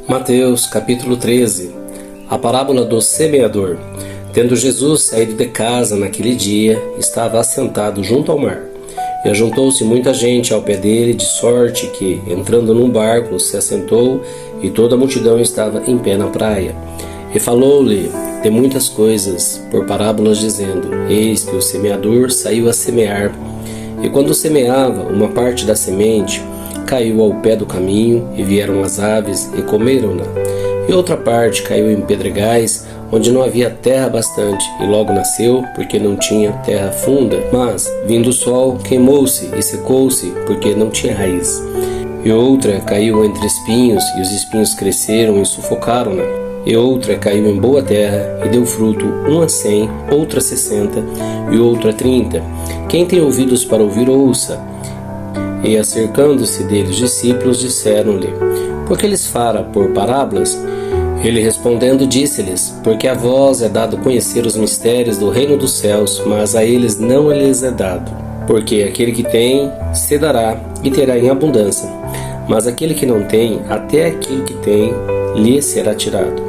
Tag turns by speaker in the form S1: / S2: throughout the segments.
S1: Mateus capítulo 13. A parábola do semeador. Tendo Jesus saído de casa naquele dia, estava assentado junto ao mar. E ajuntou-se muita gente ao pé dele, de sorte que, entrando num barco, se assentou, e toda a multidão estava em pé na praia. E falou-lhe de muitas coisas, por parábolas, dizendo: Eis que o semeador saiu a semear. E quando semeava, uma parte da semente caiu ao pé do caminho, e vieram as aves e comeram-na. E outra parte caiu em pedregais, onde não havia terra bastante, e logo nasceu, porque não tinha terra funda. Mas, vindo o sol, queimou-se e secou-se, porque não tinha raiz. E outra caiu entre espinhos, e os espinhos cresceram e sufocaram-na. E outra caiu em boa terra, e deu fruto, uma 100, outra 60, e outra 30. Quem tem ouvidos para ouvir, ouça. E acercando-se dele os discípulos, disseram-lhe: Por que lhes fala por parábolas? Ele respondendo disse-lhes: Porque a vós é dado conhecer os mistérios do reino dos céus, mas a eles não lhes é dado. Porque aquele que tem, se dará, e terá em abundância. Mas aquele que não tem, até aquilo que tem, lhe será tirado.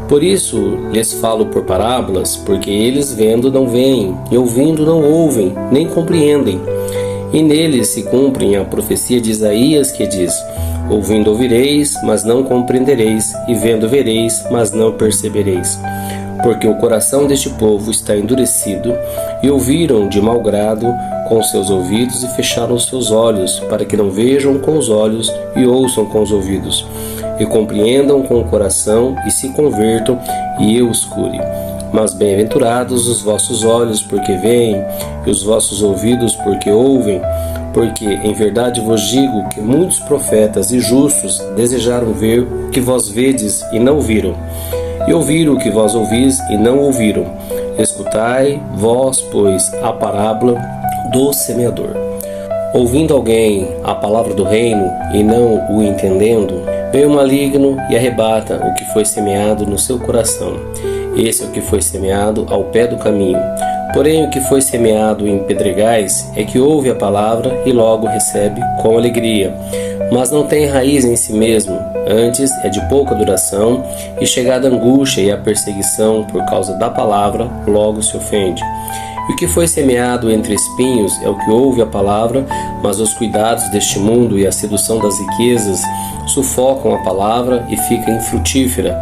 S1: Por isso lhes falo por parábolas, porque eles vendo não veem, e ouvindo não ouvem, nem compreendem. E neles se cumpre a profecia de Isaías, que diz: Ouvindo ouvireis, mas não compreendereis, e vendo vereis, mas não percebereis. Porque o coração deste povo está endurecido, e ouviram de mau grado com seus ouvidos, e fecharam os seus olhos, para que não vejam com os olhos, e ouçam com os ouvidos, e compreendam com o coração, e se convertam, e eu os cure. Mas bem-aventurados os vossos olhos, porque veem, e os vossos ouvidos, porque ouvem. Porque em verdade vos digo que muitos profetas e justos desejaram ver o que vós vedes e não viram, e ouvir o que vós ouvis e não ouviram. Escutai vós, pois, a parábola do semeador. Ouvindo alguém a palavra do reino e não o entendendo, vem o maligno e arrebata o que foi semeado no seu coração. Esse é o que foi semeado ao pé do caminho. Porém, o que foi semeado em pedregais é que ouve a palavra e logo recebe com alegria, mas não tem raiz em si mesmo, antes é de pouca duração, e chegada a angústia e a perseguição por causa da palavra, logo se ofende. E o que foi semeado entre espinhos é o que ouve a palavra, mas os cuidados deste mundo e a sedução das riquezas sufocam a palavra e fica infrutífera.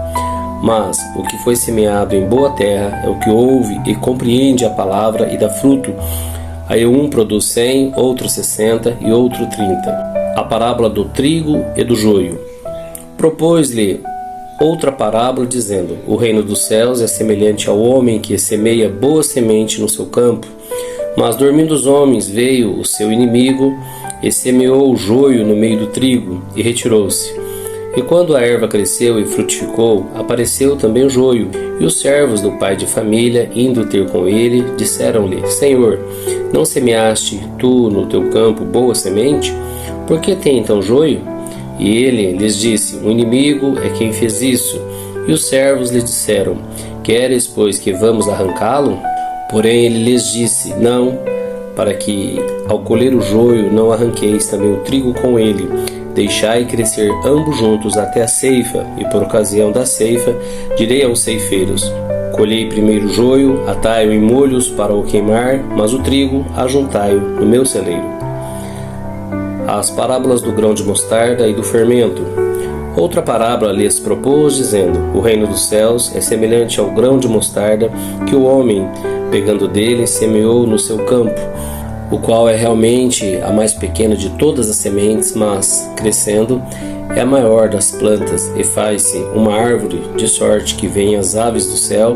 S1: Mas o que foi semeado em boa terra é o que ouve e compreende a palavra e dá fruto. Aí um produz 100, outro 60 e outro 30. A parábola do trigo e do joio. Propôs-lhe outra parábola, dizendo: O reino dos céus é semelhante ao homem que semeia boa semente no seu campo. Mas dormindo os homens, veio o seu inimigo e semeou o joio no meio do trigo e retirou-se. E quando a erva cresceu e frutificou, apareceu também o joio. E os servos do pai de família, indo ter com ele, disseram-lhe: Senhor, não semeaste tu no teu campo boa semente? Por que tem então joio? E ele lhes disse: O inimigo é quem fez isso. E os servos lhe disseram: Queres, pois, que vamos arrancá-lo? Porém ele lhes disse: Não, para que, ao colher o joio, não arranqueis também o trigo com ele. Deixai crescer ambos juntos até a ceifa, e por ocasião da ceifa direi aos ceifeiros: Colhei primeiro o joio, atai-o em molhos para o queimar, mas o trigo ajuntai-o no meu celeiro. As parábolas do grão de mostarda e do fermento. Outra parábola lhes propôs, dizendo: O reino dos céus é semelhante ao grão de mostarda que o homem, pegando dele, semeou no seu campo, o qual é realmente a mais pequena de todas as sementes, mas, crescendo, é a maior das plantas, e faz-se uma árvore, de sorte que vêm as aves do céu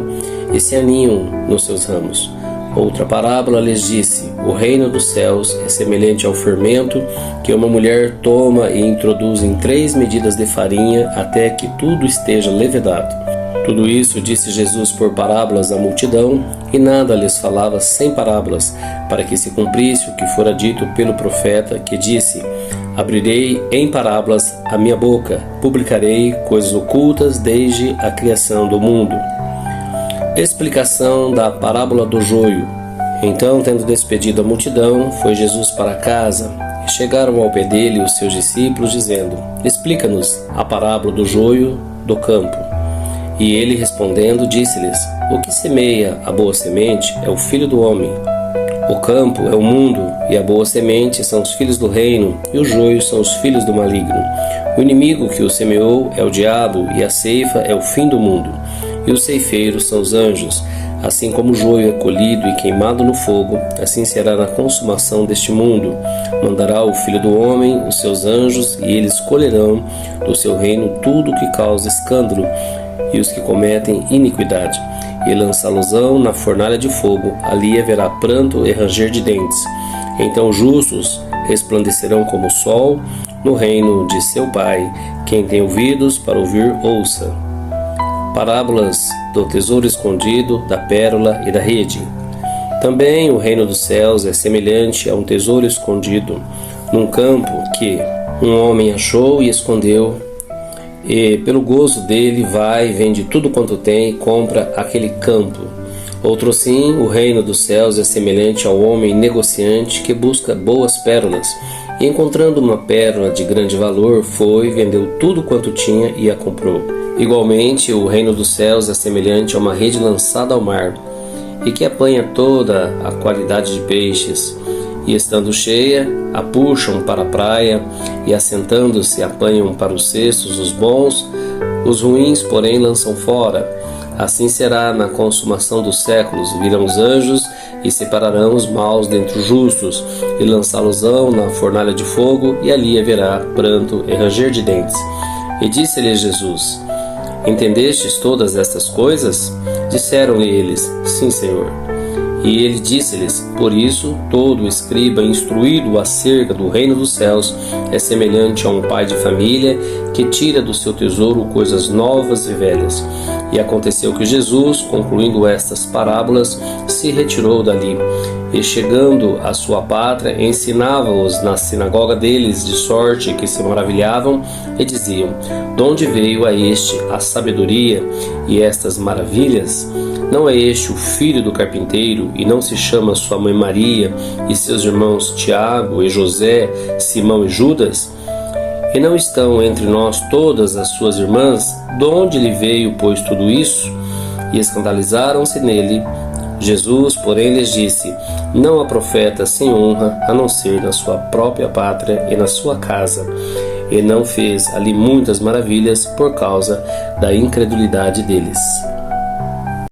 S1: e se aninham nos seus ramos. Outra parábola lhes disse: O reino dos céus é semelhante ao fermento que uma mulher toma e introduz em 3 medidas de farinha, até que tudo esteja levedado. Tudo isso disse Jesus por parábolas à multidão, e nada lhes falava sem parábolas, para que se cumprisse o que fora dito pelo profeta, que disse: Abrirei em parábolas a minha boca, publicarei coisas ocultas desde a criação do mundo. Explicação da parábola do joio. Então, tendo despedido a multidão, foi Jesus para casa, E chegaram ao pé dele os seus discípulos, dizendo: Explica-nos a parábola do joio do campo. E ele, respondendo, disse-lhes: O que semeia a boa semente é o Filho do homem. O campo é o mundo, e a boa semente são os filhos do reino, e os joios são os filhos do maligno. O inimigo que o semeou é o diabo, e a ceifa é o fim do mundo. E os ceifeiros são os anjos. Assim como o joio é colhido e queimado no fogo, assim será na consumação deste mundo. Mandará o Filho do homem os seus anjos, e eles colherão do seu reino tudo que causa escândalo, e os que cometem iniquidade, e lançá-los-ão na fornalha de fogo. Ali haverá pranto e ranger de dentes. Então os justos resplandecerão como o sol no reino de seu Pai. Quem tem ouvidos para ouvir, ouça. Parábolas do tesouro escondido, da pérola e da rede. Também o reino dos céus é semelhante a um tesouro escondido num campo que um homem achou e escondeu, e pelo gozo dele vai, vende tudo quanto tem e compra aquele campo. Outro sim, o reino dos céus é semelhante ao homem negociante que busca boas pérolas, e encontrando uma pérola de grande valor, foi, vendeu tudo quanto tinha e a comprou. Igualmente, o reino dos céus é semelhante a uma rede lançada ao mar, e que apanha toda a qualidade de peixes, e estando cheia, a puxam para a praia, e assentando-se apanham para os cestos os bons, os ruins, porém, lançam fora. Assim será na consumação dos séculos. Virão os anjos e separarão os maus dentre os justos, e lançá-los-ão na fornalha de fogo, e ali haverá pranto e ranger de dentes. E disse-lhe Jesus: Entendestes todas estas coisas? Disseram-lhe eles: Sim, Senhor. E ele disse-lhes: Por isso, todo escriba instruído acerca do reino dos céus é semelhante a um pai de família que tira do seu tesouro coisas novas e velhas. E aconteceu que Jesus, concluindo estas parábolas, se retirou dali, e chegando à sua pátria, ensinava-os na sinagoga deles, de sorte que se maravilhavam e diziam: De onde veio a este a sabedoria e estas maravilhas? Não é este o filho do carpinteiro, e não se chama sua mãe Maria, e seus irmãos Tiago e José, Simão e Judas? E não estão entre nós todas as suas irmãs? De onde lhe veio, pois, tudo isso? E escandalizaram-se nele. Jesus, porém, lhes disse: Não há profeta sem honra, a não ser na sua própria pátria e na sua casa. E não fez ali muitas maravilhas por causa da incredulidade deles.